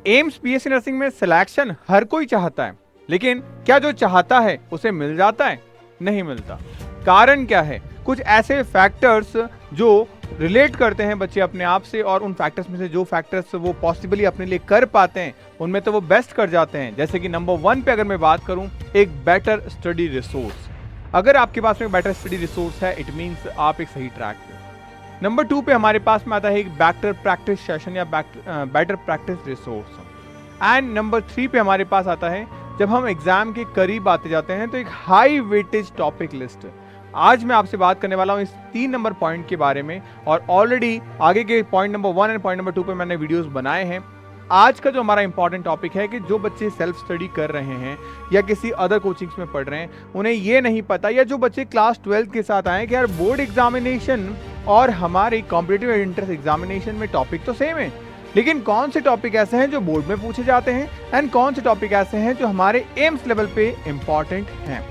AIIMS BSc nursing में selection हर कोई चाहता है, लेकिन क्या जो चाहता है उसे मिल जाता है? नहीं मिलता। कारण क्या है? कुछ ऐसे फैक्टर्स जो रिलेट करते हैं बच्चे अपने आप से, और उन फैक्टर्स में से जो फैक्टर्स वो पॉसिबली अपने लिए कर पाते हैं उनमें तो वो बेस्ट कर जाते हैं। जैसे कि नंबर 1 पे अगर मैं बात करूं, एक बेटर स्टडी रिसोर्स। अगर आपके पास में बेटर स्टडी रिसोर्स है, इट मींस आप एक सही ट्रैक पे। नंबर 2 पे हमारे पास में आता है एक बेटर प्रैक्टिस सेशन या better practice resource. And number 3 पे हमारे पास आता है, जब हम एग्जाम के करीब आते जाते हैं तो एक हाई वेटेज टॉपिक लिस्ट। आज मैं आपसे बात करने वाला हूं इस 3 नंबर पॉइंट के बारे में, और ऑलरेडी आगे के point number 1 and point number 2 पे मैंने वीडियोस बनाए हैं। आज का जो हमारा इंपॉर्टेंट टॉपिक है कि जो बच्चे सेल्फ स्टडी कर रहे हैं या किसी अदर कोचिंग्स में पढ़ रहे हैं, उन्हें ये नहीं पता, या जो बच्चे क्लास 12 के साथ आए कि यार बोर्ड एग्जामिनेशन और हमारे कॉम्पिटिटिव एंट्रेंस एग्जामिनेशन में टॉपिक तो सेम है, लेकिन कौन से टॉपिक ऐसे हैं जो बोर्ड में पूछे जाते हैं एंड कौन से टॉपिक ऐसे हैं जो हमारे एम्स लेवल पे इंपॉर्टेंट हैं।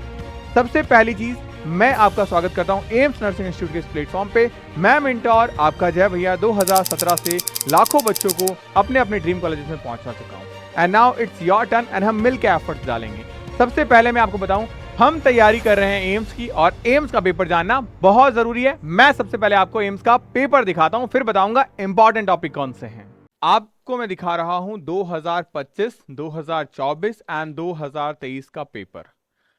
सबसे पहली चीज, मैं आपका स्वागत करता हूं एम्स नर्सिंग इंस्टीट्यूट के इस प्लेटफॉर्म पे। मैं मिंटोर आपका जय भैया 2017 से लाखों बच्चों को अपने अपने ड्रीम कॉलेजेस में पहुंचा चुका हूं, and now it's your turn and हम मिलकर एफर्ट्स डालेंगे। सबसे पहले मैं आपको बताऊं, हम तैयारी कर रहे हैं एम्स की, और एम्स का पेपर जानना बहुत जरूरी है। मैं सबसे पहले आपको एम्स का पेपर दिखाता हूं, फिर बताऊंगा इंपॉर्टेंट टॉपिक कौन से हैं। आपको मैं दिखा रहा हूं 2025, 2024 एंड 2023 का पेपर।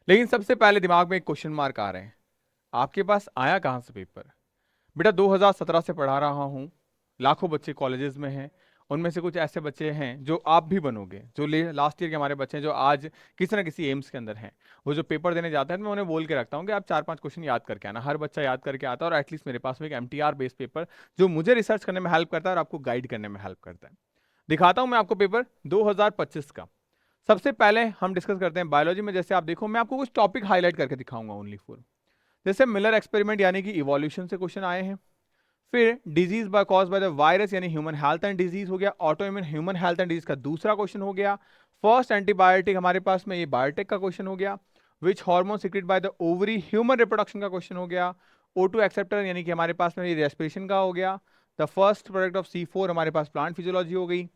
लेकिन सबसे पहले दिमाग में एक क्वेश्चन मार्क आ रहे हैं, आपके पास आया कहां से पेपर? बेटा 2017 से पढ़ा रहा हूं, लाखों बच्चे कॉलेजेस में हैं, उनमें से कुछ ऐसे बच्चे हैं जो आप भी बनोगे, जो लास्ट ईयर के हमारे बच्चे हैं जो आज किसी ना किसी एम्स के अंदर हैं। वो जो पेपर देने जाते हैं, मैं उन्हें बोल के रखता हूं कि आप 4-5 क्वेश्चन याद करके आना। हर बच्चा याद करके आता है, और एटलीस्ट मेरे पास में एक एमटीआर बेस्ड पेपर जो मुझे रिसर्च करने में हेल्प करता है और आपको गाइड करने में हेल्प करता है। दिखाता हूं मैं आपको पेपर 2025 का। सबसे पहले हम डिस्कस करते हैं बायोलॉजी में। जैसे आप देखो, मैं आपको कुछ टॉपिक हाईलाइट करके दिखाऊंगा ओनली फॉर। जैसे मिलर एक्सपेरिमेंट यानी कि इवोल्यूशन से क्वेश्चन आए हैं। फिर disease bye cause by the virus यानी ह्यूमन हेल्थ एंड डिजीज हो गया। Auto immune human health and disease का दूसरा क्वेश्चन हो गया। फर्स्ट एंटीबायोटिक हमारे पास में ये बायोटेक का क्वेश्चन हो गया। Which hormone secrete by the ovary human reproduction का क्वेश्चन हो गया। O2 एक्सेप्टर यानी कि हमारे पास में ये रेस्पिरेशन का हो गया। The first product of C4 हमारे पास प्लांट फिजियोलॉजी हो गई।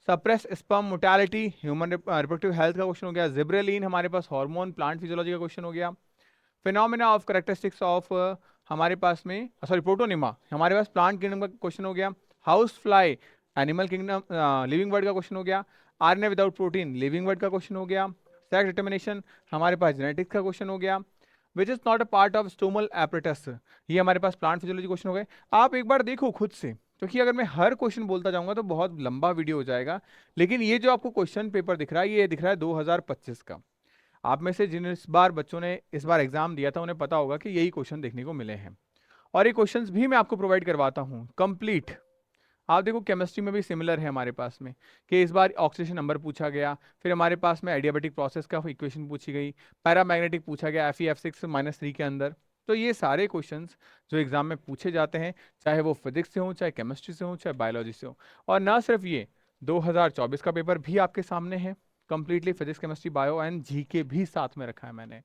Suppress sperm mortality human reproductive health का क्वेश्चन हो गया। जिब्रेलिन हमारे पास हार्मोन प्लांट फिजियोलॉजी का क्वेश्चन हो गया। फिनोमेना ऑफ कैरेक्टरिस्टिक्स ऑफ हमारे पास में सॉरी प्रोटोनिमा हमारे पास प्लांट किंगडम का क्वेश्चन हो गया। House fly animal kingdom living word का क्वेश्चन हो गया। RNA without protein living word का क्वेश्चन हो गया। सेक्स डिटर्मिनेशन हमारे पास जेनेटिक्स का क्वेश्चन हो गया। Which is not a part of stomatal apparatus, ये हमारे पास प्लांट फिजियोलॉजी क्वेश्चन हो गए। आप एक बार देखो खुद से, क्योंकि अगर मैं हर क्वेश्चन बोलता जाऊंगा तो बहुत लंबा वीडियो हो जाएगा। लेकिन ये जो आपको क्वेश्चन पेपर दिख रहा है, ये दिख रहा है 2025 का। आप में से जिन इस बार बच्चों ने इस बार एग्जाम दिया था, उन्हें पता होगा कि यही क्वेश्चन देखने को मिले हैं, और ये क्वेश्चंस भी मैं आपको प्रोवाइड करवाता हूं कंप्लीट। आप देखो केमिस्ट्री में भी सिमिलर है हमारे पास में, कि इस बार ऑक्सीडेशन नंबर पूछा गया। फिर हमारे पास में एडियाबेटिक प्रोसेस का इक्वेशन पूछी गई। पैरामैग्नेटिक पूछा गया Fe(F6-3) के अंदर। तो ये सारे क्वेश्चंस जो एग्जाम में पूछे जाते हैं, चाहे वो फिजिक्स से हो, चाहे केमिस्ट्री से हो, चाहे बायोलॉजी से हो। और ना सिर्फ ये, 2024 का पेपर भी आपके सामने है, completely physics chemistry bio and GK भी साथ में रखा है मैंने।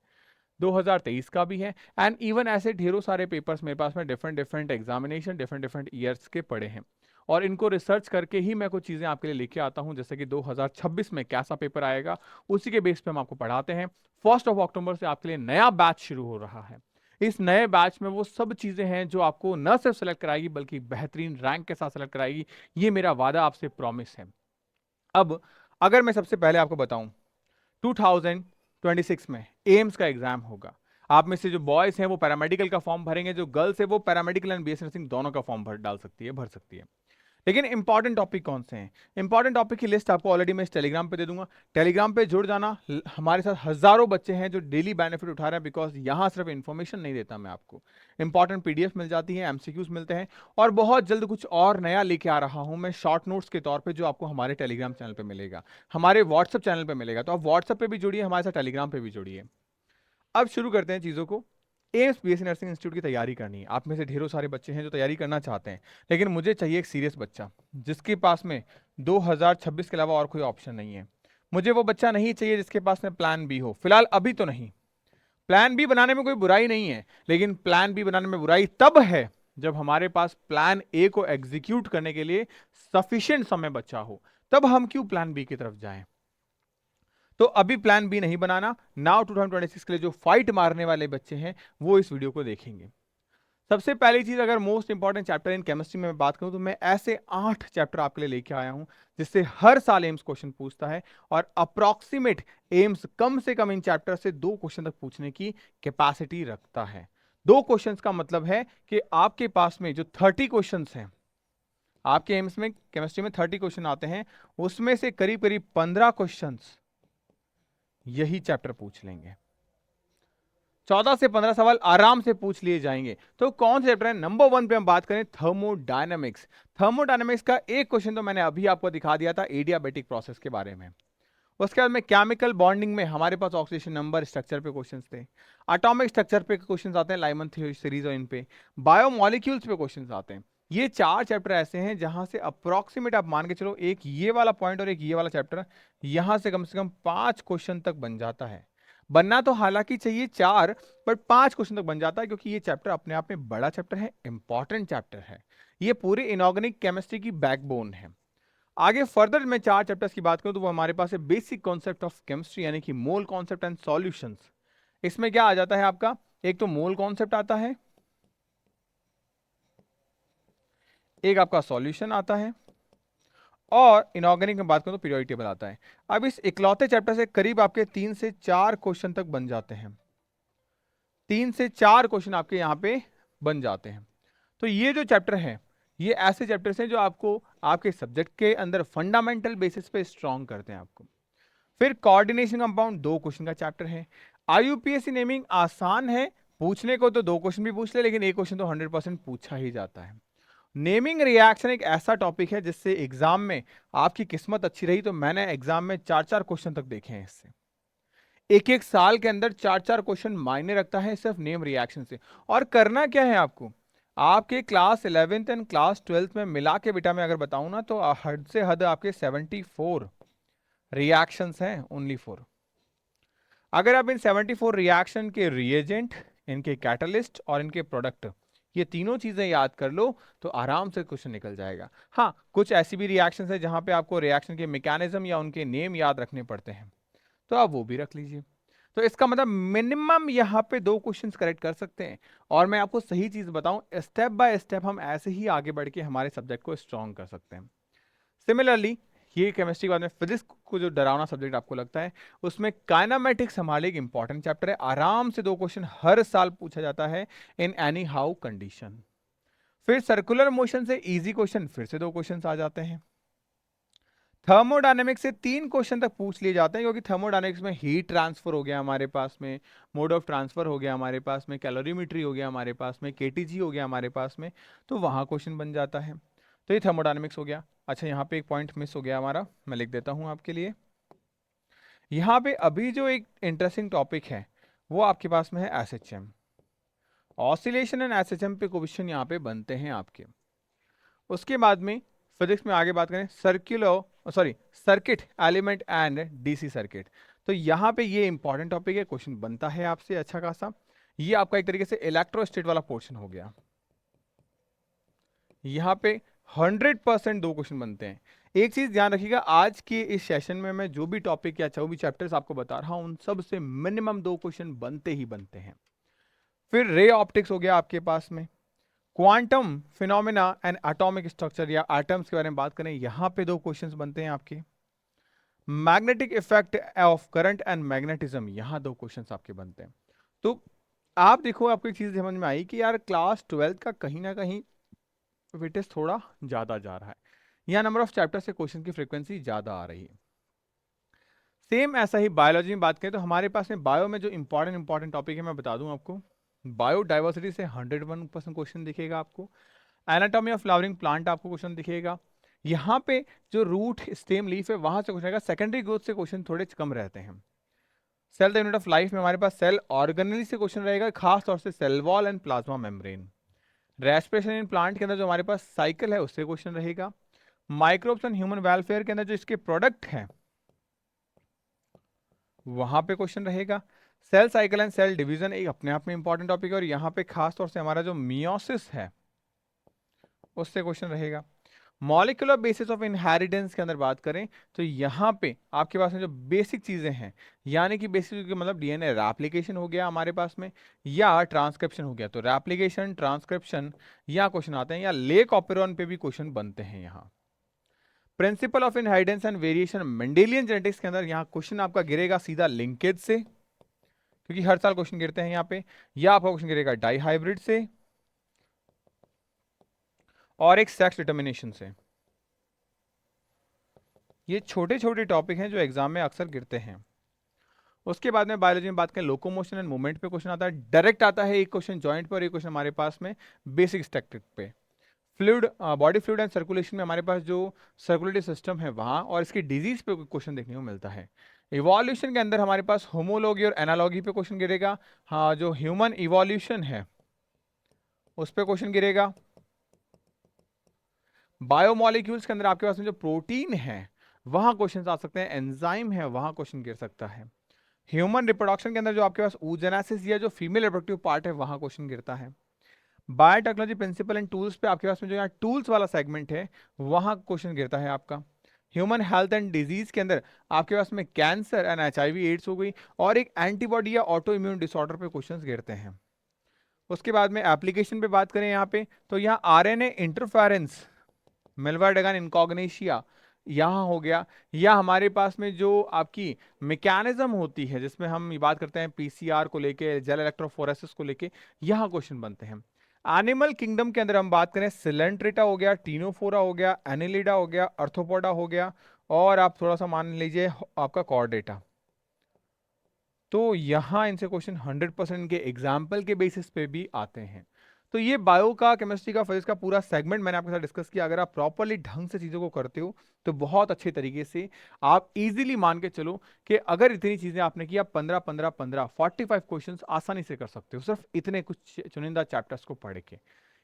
2023 का भी है, एंड इवन ऐसे ढेरों सारे पेपर्स मेरे पास में different different examination different different years के पड़े हैं, और इनको रिसर्च करके ही मैं कुछ चीज़ें आपके लिए लेके आता हूं। जैसे कि 2026 में कैसा पेपर आएगा, उसी के बेस पे हम आपको पढ़ाते हैं। 1 अक्टूबर से आपके लिए नया बैच शुरू हो रहा है। इस नए बैच में वो सब चीज़ें हैं जो आपको न सिर्फ सेलेक्ट कराएगी, बल्कि बेहतरीन रैंक के साथ सेलेक्ट कराएगी। ये मेरा वादा आपसे प्रॉमिस है। अब अगर मैं सबसे पहले आपको बताऊं, 2026 में एम्स का एग्जाम होगा। आप में से जो बॉयज हैं वो पैरामेडिकल का फॉर्म भरेंगे, जो गर्ल्स है वो पैरामेडिकल एंड बीएससी नर्सिंग दोनों का फॉर्म भर सकती है। लेकिन इंपॉर्टेंट टॉपिक कौन से हैं? इंपॉर्टेंट टॉपिक की लिस्ट आपको ऑलरेडी मैं इस टेलीग्राम पे दे दूंगा। टेलीग्राम पे जुड़ जाना। हमारे साथ हजारों बच्चे हैं जो डेली बेनिफिट उठा रहे हैं, बिकॉज यहाँ सिर्फ इन्फॉर्मेशन नहीं देता मैं आपको, इंपॉर्टेंट पीडीएफ मिल जाती है, एमसीक्यूज मिलते हैं, और बहुत जल्द कुछ और नया लेके आ रहा हूं मैं शॉर्ट नोट्स के तौर पे, जो आपको हमारे टेलीग्राम चैनल पे मिलेगा, हमारे व्हाट्सएप चैनल पे मिलेगा। तो आप व्हाट्सएप पे भी जुड़िए, हमारे साथ टेलीग्राम पे भी जुड़िए। अब शुरू करते हैं चीज़ों को। एम्स बीएससी नर्सिंग इंस्टीट्यूट की तैयारी करनी है। आप में से ढेरों सारे बच्चे हैं जो तैयारी करना चाहते हैं, लेकिन मुझे चाहिए एक सीरियस बच्चा जिसके पास में 2026 के अलावा और कोई ऑप्शन नहीं है। मुझे वो बच्चा नहीं चाहिए जिसके पास में प्लान बी हो। फिलहाल अभी तो नहीं। प्लान बी बनाने में कोई बुराई नहीं है, लेकिन प्लान बी बनाने में बुराई तब है जब हमारे पास प्लान ए को एग्जीक्यूट करने के लिए सफिशिएंट समय बचा हो, तब हम क्यों प्लान बी की तरफ जाएं? तो अभी प्लान बी नहीं बनाना। नाउ 2026 के लिए जो फाइट मारने वाले बच्चे हैं वो इस वीडियो को देखेंगे। सबसे पहली चीज, अगर most important chapter in chemistry में मैं बात करूं तो मैं ऐसे 8 चैप्टर आपके लिए लेके आया हूं जिससे हर साल एम्स क्वेश्चन पूछता है, और अप्रॉक्सीमेट एम्स कम से कम इन चैप्टर से 2 क्वेश्चन तक पूछने की कैपेसिटी रखता है। 2 क्वेश्चंस का मतलब है कि आपके पास में जो 30 क्वेश्चंस हैं, आपके एम्स में केमिस्ट्री में 30 क्वेश्चन आते हैं, उसमें से करीब करीब 15 क्वेश्चंस यही चैप्टर पूछ लेंगे। 14 से 15 सवाल आराम से पूछ लिए जाएंगे। तो कौन से चैप्टर है? नंबर 1 पे हम बात करें थर्मोडायनेमिक्स। थर्मोडायनेमिक्स का एक क्वेश्चन तो मैंने अभी आपको दिखा दिया था, एडियाबेटिक प्रोसेस के बारे में। उसके बाद में केमिकल बॉन्डिंग में हमारे पास ऑक्सीडेशन नंबर स्ट्रक्चर पे क्वेश्चंस थे। एटॉमिक स्ट्रक्चर पे क्वेश्चंस आते हैं, लाइमन थ्योरी सीरीज और इन पे। बायोमोलिक्यूल्स पे क्वेश्चंस आते हैं। ये 4 चैप्टर ऐसे हैं जहां से अप्रोक्सीमेट आप मान के चलो, एक ये वाला पॉइंट और एक ये वाला चैप्टर, यहां से कम 5 क्वेश्चन तक बन जाता है। बनना तो हालांकि चाहिए 4, बट 5 क्वेश्चन तक बन जाता है, क्योंकि ये चैप्टर अपने आप में बड़ा चैप्टर है, इंपॉर्टेंट चैप्टर है। ये पूरे इनऑर्गेनिक केमिस्ट्री की बैकबोन है। आगे फर्दर मैं 4 चैप्टर्स की बात करूं तो वो हमारे पास है बेसिक कॉन्सेप्ट ऑफ केमिस्ट्री, यानी कि मोल कॉन्सेप्ट एंड सॉल्यूशंस। इसमें क्या आ जाता है आपका? एक तो मोल कॉन्सेप्ट आता है, एक आपका सॉल्यूशन आता है, और इनऑर्गेनिक में बात करूं तो पीरियोडिक टेबल आता है। अब इस इकलौते चैप्टर से करीब आपके 3 से 4 क्वेश्चन तक बन जाते हैं। 3 से 4 क्वेश्चन आपके यहां पे बन जाते हैं। तो ये जो चैप्टर है, ये ऐसे चैप्टर्स हैं जो आपको आपके सब्जेक्ट के अंदर फंडामेंटल बेसिस पे स्ट्रॉन्ग करते हैं आपको। फिर कोऑर्डिनेशन कंपाउंड 2 क्वेश्चन का चैप्टर है। आईयूपीएससी नेमिंग आसान है, पूछने को तो 2 क्वेश्चन भी पूछ ले, लेकिन एक क्वेश्चन तो 100% पूछा ही जाता है। नेमिंग रिएक्शन एक ऐसा टॉपिक है जिससे एग्जाम में आपकी किस्मत अच्छी रही तो मैंने एग्जाम में 4-4 क्वेश्चन तक देखे हैं। इससे एक एक साल के अंदर 4-4 क्वेश्चन मायने रखता है सिर्फ नेम रिएक्शन से। और करना क्या है आपको? आपके class 11th and class 12th में मिला के बेटा मैं अगर बताऊं ना, तो हद से हद आपके 74 रिएक्शंस हैं, ओनली 4। अगर आप इन 74 रिएक्शन के रिएजेंट, इनके कैटलिस्ट और इनके प्रोडक्ट, ये तीनों चीजें याद कर लो तो आराम से क्वेश्चन निकल जाएगा। हाँ, कुछ ऐसी भी रिएक्शंस है जहां पे आपको रिएक्शन के मैकेनिज्म या उनके नेम याद रखने पड़ते हैं, तो आप वो भी रख लीजिए। तो इसका मतलब मिनिमम यहाँ पे 2 क्वेश्चंस करेक्ट कर सकते हैं। और मैं आपको सही चीज बताऊं, स्टेप बाय स्टेप हम ऐसे ही आगे बढ़ के हमारे सब्जेक्ट को स्ट्रॉन्ग कर सकते हैं। सिमिलरली ये केमिस्ट्री के बाद में फिजिक्स को जो डरावना सब्जेक्ट आपको लगता है, उसमें काइनेमेटिक्स हमारे एक इंपॉर्टेंट चैप्टर है। आराम से 2 क्वेश्चन हर साल पूछा जाता है इन एनी हाउ कंडीशन। फिर सर्कुलर मोशन से इजी क्वेश्चन फिर से 2 क्वेश्चन आ जाते हैं। थर्मोडायनेमिक्स से 3 क्वेश्चन तक पूछ लिए जाते हैं, क्योंकि थर्मोडायनेमिक्स में हीट ट्रांसफर हो गया हमारे पास में, मोड ऑफ ट्रांसफर हो गया हमारे पास में, कैलोरीमेट्री हो गया हमारे पास में, केटीजी हो गया हमारे पास में, तो वहां क्वेश्चन बन जाता है। तो ये थर्मोडायनेमिक्स हो गया। अच्छा, यहाँ पे एक पॉइंट मिस हो गया हमारा, मैं लिख देता हूँ आपके लिए। यहाँ पे अभी जो एक इंटरेस्टिंग टॉपिक है वो आपके पास में है एसएचएम। ऑसिलेशन एंड एसएचएम पे क्वेश्चन यहाँ पे बनते हैं आपके। उसके बाद में फिजिक्स में आगे बात करें, circuit element and DC circuit. तो यहाँ पे ये इंपॉर्टेंट टॉपिक है, क्वेश्चन बनता है आपसे अच्छा खासा। ये आपका एक तरीके से इलेक्ट्रोस्टेट वाला पोर्शन हो गया। यहाँ पे 100% 2 क्वेश्चन बनते हैं। एक चीज ध्यान रखिएगा, आज के इस सेशन में मैं जो भी टॉपिक या जो भी चैप्टर्स आपको बता रहा हूं, उन सब से मिनिमम 2 क्वेश्चन बनते ही बनते हैं। फिर रे ऑप्टिक्स हो गया आपके पास में। Quantum phenomena and atomic structure या एटम्स के बारे में बात करें, यहां पे 2 क्वेश्चंस बनते हैं आपके। Magnetic effect of current and magnetism, यहां 2 क्वेश्चंस आपके बनते हैं। तो आप देखो, आपको एक चीज समझ में आई कि यार क्लास 12th का कहीं ना कहीं वेटेज थोड़ा ज्यादा जा रहा है, यहाँ नंबर ऑफ चैप्टर से क्वेश्चन की फ्रीक्वेंसी ज्यादा आ रही है। सेम ऐसा ही बायोलॉजी में बात करें तो हमारे पास में बायो में जो इंपॉर्टेंट टॉपिक है मैं बता दूं आपको। बायोडाइवर्सिटी से 101% क्वेश्चन दिखेगा आपको। एनाटॉमी ऑफ फ्लावरिंग प्लांट आपको क्वेश्चन दिखेगा। यहाँ पे जो रूट स्टेम लीफ है वहां से क्वेश्चन आएगा। सेकेंडरी ग्रोथ से क्वेश्चन थोड़े कम रहते हैं। Cell the unit of life में हमारे पास सेल ऑर्गेनेल से क्वेश्चन रहेगा, खास तौर से cell wall and plasma membrane. Respiration in plant के अंदर जो हमारे पास साइकिल है उससे क्वेश्चन रहेगा। माइक्रोब्स एंड ह्यूमन वेलफेयर के अंदर जो इसके प्रोडक्ट हैं वहां पे क्वेश्चन रहेगा। Cell cycle and cell division एक अपने आप में इंपॉर्टेंट टॉपिक है, और यहाँ पे खास तौर से हमारा जो मियोसिस है उससे क्वेश्चन रहेगा। मॉलिक्यूलर बेसिस ऑफ इनहेरिटेंस के अंदर बात करें तो यहाँ पे आपके पास में जो बेसिक चीजें हैं, यानी कि बेसिक मतलब डीएनए रेप्लिकेशन हो गया हमारे पास में या ट्रांसक्रिप्शन हो गया, तो रेप्लिकेशन ट्रांसक्रिप्शन या क्वेश्चन आते हैं, या लेक ऑपेरॉन पे भी क्वेश्चन बनते हैं। यहाँ principle of inheritance and variation Mendelian genetics के अंदर यहाँ क्वेश्चन आपका गिरेगा सीधा लिंकेज से, क्योंकि हर साल क्वेश्चन गिरते हैं यहाँ पे, या आपका क्वेश्चन गिरेगा डाई हाइब्रिड से और एक सेक्स डिटर्मिनेशन से। ये छोटे छोटे टॉपिक हैं जो एग्जाम में अक्सर गिरते हैं। उसके बाद में बायोलॉजी में बात करें, लोकोमोशन एंड मूवमेंट पे क्वेश्चन आता है, डायरेक्ट आता है एक क्वेश्चन जॉइंट पर, एक क्वेश्चन हमारे पास में बेसिक स्टैटिक पे। Fluid, body fluid and circulation में हमारे पास जो सर्कुलेटरी सिस्टम है वहां, और इसकी डिजीज पे क्वेश्चन देखने को मिलता है। इवोल्यूशन के अंदर हमारे पास होमोलॉगी और एनालॉगी पे क्वेश्चन गिरेगा। हाँ, जो ह्यूमन इवोल्यूशन है उस पर क्वेश्चन गिरेगा। बायोमोलिक्यूल्स के अंदर आपके पास में जो प्रोटीन है वहां क्वेश्चन आ सकते हैं, एंजाइम है वहां क्वेश्चन गिर सकता है। ह्यूमन रिप्रोडक्शन के अंदर जो आपके पास oogenesis या जो फीमेल रिप्रोडक्टिव पार्ट है वहां क्वेश्चन गिरता है। बायोटेक्नोलॉजी प्रिंसिपल एंड टूल्स पे आपके पास में जो यहाँ टूल्स वाला सेगमेंट है वहां क्वेश्चन गिरता है आपका। ह्यूमन हेल्थ एंड डिजीज के अंदर आपके पास में कैंसर एंड HIV एड्स हो गई, और एक एंटीबॉडी या ऑटो इम्यून डिसऑर्डर पे क्वेश्चन गिरते हैं। उसके बाद में एप्लीकेशन पे बात करें यहाँ पे, तो यहाँ RNA इंटरफेरेंस, मेलवार्डेगन इनकॉग्निशिया यहाँ हो गया, या हमारे पास में जो आपकी मैकेनिज्म होती है जिसमें हम ये बात करते हैं PCR को लेके, जेल इलेक्ट्रोफोरेसिस को लेके, यहाँ क्वेश्चन बनते हैं। एनिमल किंगडम के अंदर हम बात करें, सिलेंट्रेटा हो गया, टीनोफोरा हो गया, एनिलिडा हो गया, अर्थोपोडा हो गया, और आप थोड़ा सा मान लीजिए आपका कॉर्डेटा। तो यहाँ इनसे क्वेश्चन 100% के एग्जाम्पल के बेसिस पे भी आते हैं। तो ये बायो का, केमिस्ट्री का, फिजिक्स का पूरा सेगमेंट मैंने आपके साथ डिस्कस किया। अगर आप प्रॉपरली ढंग से चीज़ों को करते हो तो बहुत अच्छे तरीके से आप इजीली मान के चलो कि अगर इतनी चीज़ें आपने किया, 15 45 क्वेश्चंस आसानी से कर सकते हो, सिर्फ इतने कुछ चुनिंदा चैप्टर्स को पढ़ के।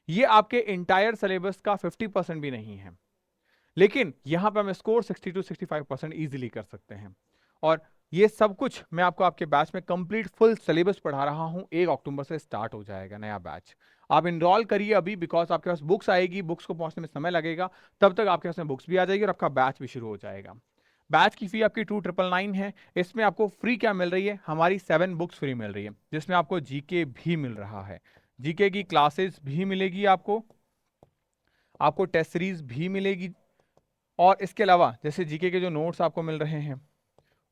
ये आपके इंटायर सिलेबस का 50% भी नहीं है, लेकिन यहाँ पे हम स्कोर 60 to 65% ईजिली कर सकते हैं। और ये सब कुछ मैं आपको आपके बैच में कंप्लीट फुल सिलेबस पढ़ा रहा हूँ। 1 अक्टूबर से स्टार्ट हो जाएगा नया बैच। आप इनरोल करिए अभी, बिकॉज आपके पास बुक्स आएगी, बुक्स को पहुंचने में समय लगेगा, तब तक आपके पास में बुक्स भी आ जाएगी और आपका बैच भी शुरू हो जाएगा। बैच की फी आपकी 2999 है। इसमें आपको फ्री क्या मिल रही है, हमारी 7 बुक्स फ्री मिल रही है, जिसमें आपको जीके भी मिल रहा है, जीके की क्लासेस भी मिलेगी आपको टेस्ट सीरीज भी मिलेगी, और इसके अलावा जैसे जीके के जो नोट्स आपको मिल रहे हैं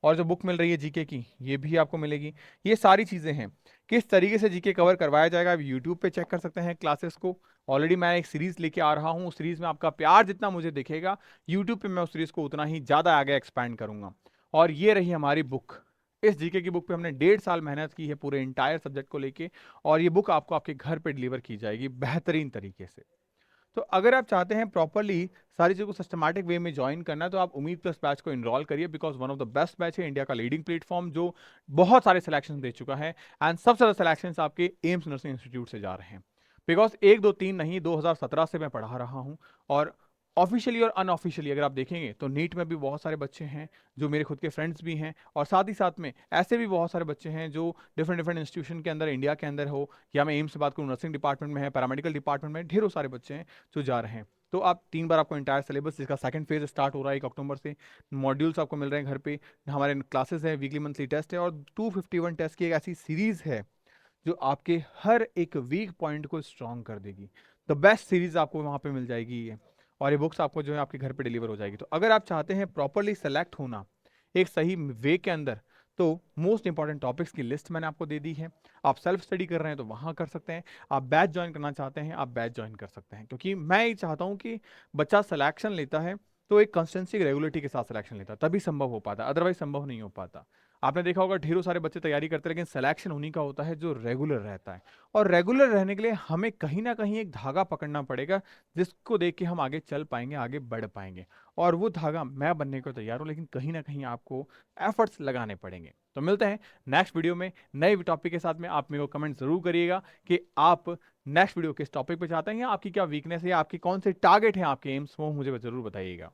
और जो बुक मिल रही है जीके की, ये भी आपको मिलेगी। ये सारी चीज़ें हैं। किस तरीके से जीके कवर करवाया जाएगा आप यूट्यूब पे चेक कर सकते हैं क्लासेस को। ऑलरेडी मैं एक सीरीज लेके आ रहा हूँ, उस सीरीज में आपका प्यार जितना मुझे दिखेगा यूट्यूब पे, मैं उस सीरीज को उतना ही ज़्यादा आगे एक्सपैंड करूँगा। और ये रही हमारी बुक। इस जीके की बुक पे हमने 1.5 साल मेहनत की है पूरे इंटायर सब्जेक्ट को लेके, और ये बुक आपको आपके घर पे डिलीवर की जाएगी बेहतरीन तरीके से। तो अगर आप चाहते हैं प्रॉपरली सारी चीज़ों को सिस्टमैटिक वे में ज्वाइन करना, तो आप उम्मीद प्लस बैच को इनरोल करिए, because one of the best batch है, इंडिया का लीडिंग प्लेटफॉर्म जो बहुत सारे सिलेक्शन दे चुका है, एंड सबसे ज़्यादा सिलेक्शन आपके एम्स नर्सिंग इंस्टीट्यूट से जा रहे हैं। बिकॉज 1 2 3 नहीं, 2017 से मैं पढ़ा रहा हूँ, और ऑफिशियली और अनऑफिशियली अगर आप देखेंगे तो नीट में भी बहुत सारे बच्चे हैं जो मेरे खुद के फ्रेंड्स भी हैं, और साथ ही साथ में ऐसे भी बहुत सारे बच्चे हैं जो डिफरेंट डिफरेंट इंस्टीट्यूशन के अंदर, इंडिया के अंदर हो, या मैं एम्स से बात करूँ, नर्सिंग डिपार्टमेंट में है, पैरामेडिकल डिपार्टमेंट में ढेरों सारे बच्चे हैं जो जा रहे हैं। तो आप 3 बार आपको इंटायर सिलेबस, जिसका सेकंड फेज स्टार्ट हो रहा है 1 अक्टूबर से, मॉड्यूल्स आपको मिल रहे हैं घर पे, हमारे क्लासेस हैं, वीकली मंथली टेस्ट है, और 251 टेस्ट की एक ऐसी सीरीज है जो आपके हर एक वीक पॉइंट को स्ट्रॉन्ग कर देगी। द बेस्ट सीरीज आपको वहाँ पे मिल जाएगी ये, और ये बुक्स आपको जो है आपके घर पे डिलीवर हो जाएगी। तो अगर आप चाहते हैं प्रॉपरली सेलेक्ट होना एक सही वे के अंदर, तो मोस्ट इंपॉर्टेंट टॉपिक्स की लिस्ट मैंने आपको दे दी है। आप सेल्फ स्टडी कर रहे हैं तो वहाँ कर सकते हैं, आप बैच ज्वाइन करना चाहते हैं आप बैच ज्वाइन कर सकते हैं, क्योंकि मैं ये चाहता हूँ कि बच्चा सिलेक्शन लेता है तो एक कंसिस्टेंसी, रेगुलरिटी के साथ सिलेक्शन लेता है, तभी संभव हो पाता, अदरवाइज संभव नहीं हो पाता। आपने देखा होगा ढेरों सारे बच्चे तैयारी करते हैं, लेकिन सिलेक्शन उन्हीं का होता है जो रेगुलर रहता है। और रेगुलर रहने के लिए हमें कहीं ना कहीं एक धागा पकड़ना पड़ेगा, जिसको देख के हम आगे चल पाएंगे, आगे बढ़ पाएंगे। और वो धागा मैं बनने को तैयार हूँ, लेकिन कहीं ना कहीं आपको एफर्ट्स लगाने पड़ेंगे। तो मिलते हैं नेक्स्ट वीडियो में नए टॉपिक के साथ में। आप मेरे को कमेंट जरूर करिएगा कि आप नेक्स्ट वीडियो किस टॉपिक पे चाहते हैं, या आपकी क्या वीकनेस है, या आपकी कौन से टारगेट हैं, आपके एम्स, वो मुझे जरूर बताइएगा।